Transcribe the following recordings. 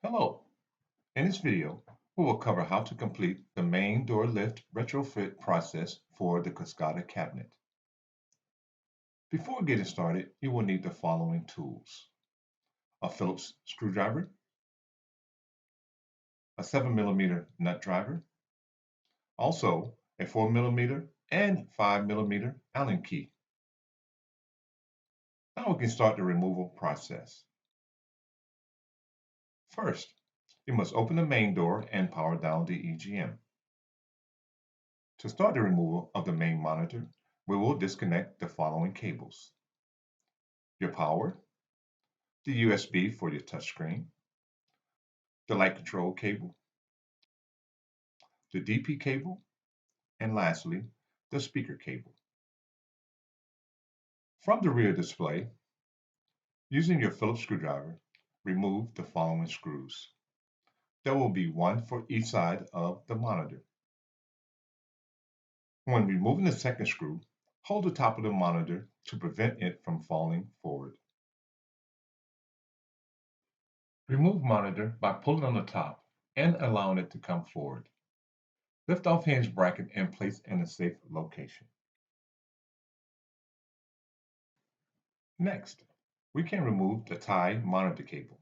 Hello. In this video, we will cover how to complete the main door lift retrofit process for the Kascada cabinet. Before getting started, you will need the following tools: a Phillips screwdriver, a 7mm nut driver, also a 4mm and 5mm Allen key. Now we can start the removal process. First, you must open the main door and power down the EGM. To start the removal of the main monitor, we will disconnect the following cables: your power, the USB for your touchscreen, the light control cable, the DP cable, and lastly, the speaker cable. From the rear display, using your Phillips screwdriver, remove the following screws. There will be one for each side of the monitor. When removing the second screw, hold the top of the monitor to prevent it from falling forward. Remove monitor by pulling on the top and allowing it to come forward. Lift off hinge bracket and place in a safe location. Next, we can remove the tie monitor cable.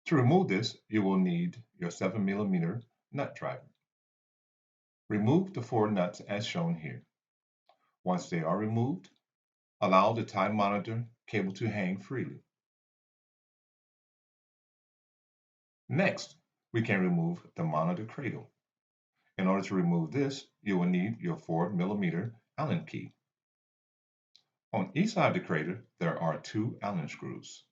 To remove this, you will need your 7mm nut driver. Remove the 4 nuts as shown here. Once they are removed, allow the tie monitor cable to hang freely. Next, we can remove the monitor cradle. In order to remove this, you will need your 4mm Allen key. On each side of the cradle, there are 2 Allen screws.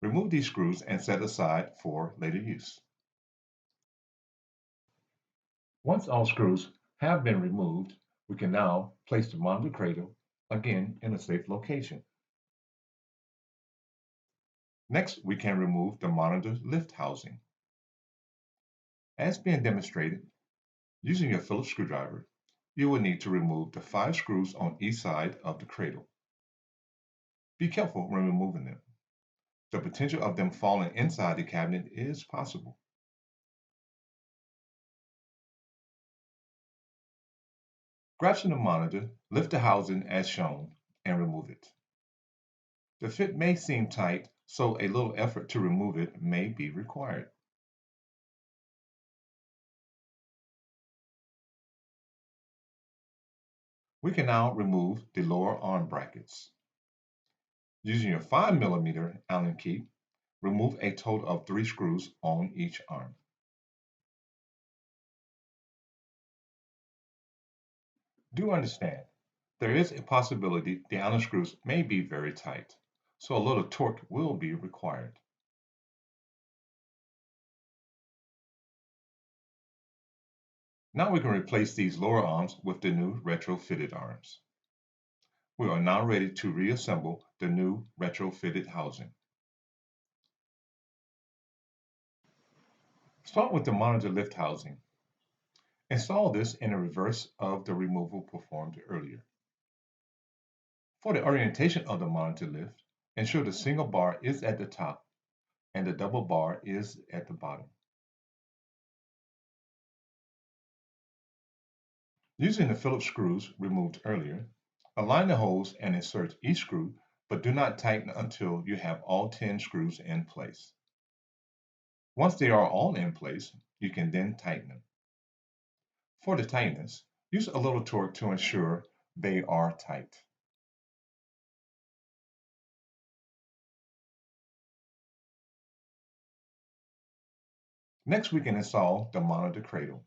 Remove these screws and set aside for later use. Once all screws have been removed, we can now place the monitor cradle again in a safe location. Next, we can remove the monitor lift housing. As being demonstrated, using your Phillips screwdriver, you will need to remove the 5 screws on each side of the cradle. Be careful when removing them. The potential of them falling inside the cabinet is possible. Grasping the monitor, lift the housing as shown and remove it. The fit may seem tight, so a little effort to remove it may be required. We can now remove the lower arm brackets. Using your 5mm Allen key, remove a total of 3 screws on each arm. Do understand, there is a possibility the Allen screws may be very tight, so a little torque will be required. Now we can replace these lower arms with the new retrofitted arms. We are now ready to reassemble the new retrofitted housing. Start with the monitor lift housing. Install this in the reverse of the removal performed earlier. For the orientation of the monitor lift, ensure the single bar is at the top and the double bar is at the bottom. Using the Phillips screws removed earlier, align the holes and insert each screw, but do not tighten until you have all 10 screws in place. Once they are all in place, you can then tighten them. For the tightness, use a little torque to ensure they are tight. Next, we can install the monitor cradle.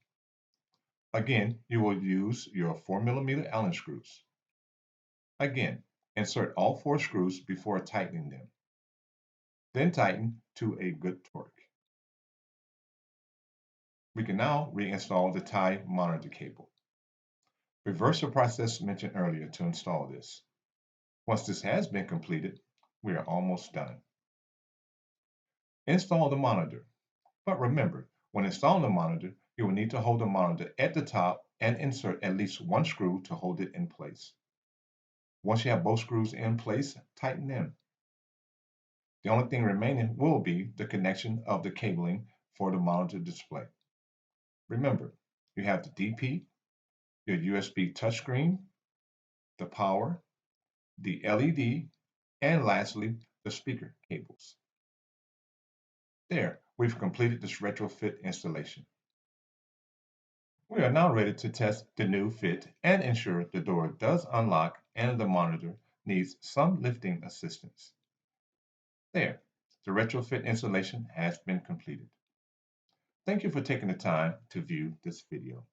Again, you will use your 4mm Allen screws. Again, insert all 4 screws before tightening them. Then tighten to a good torque. We can now reinstall the tie monitor cable. Reverse the process mentioned earlier to install this. Once this has been completed, we are almost done. Install the monitor. But remember, when installing the monitor, you will need to hold the monitor at the top and insert at least 1 screw to hold it in place. Once you have both screws in place, tighten them. The only thing remaining will be the connection of the cabling for the monitor display. Remember, you have the DP, your USB touchscreen, the power, the LED, and lastly, the speaker cables. There, we've completed this retrofit installation. We are now ready to test the new fit and ensure the door does unlock and the monitor needs some lifting assistance. There, the retrofit installation has been completed. Thank you for taking the time to view this video.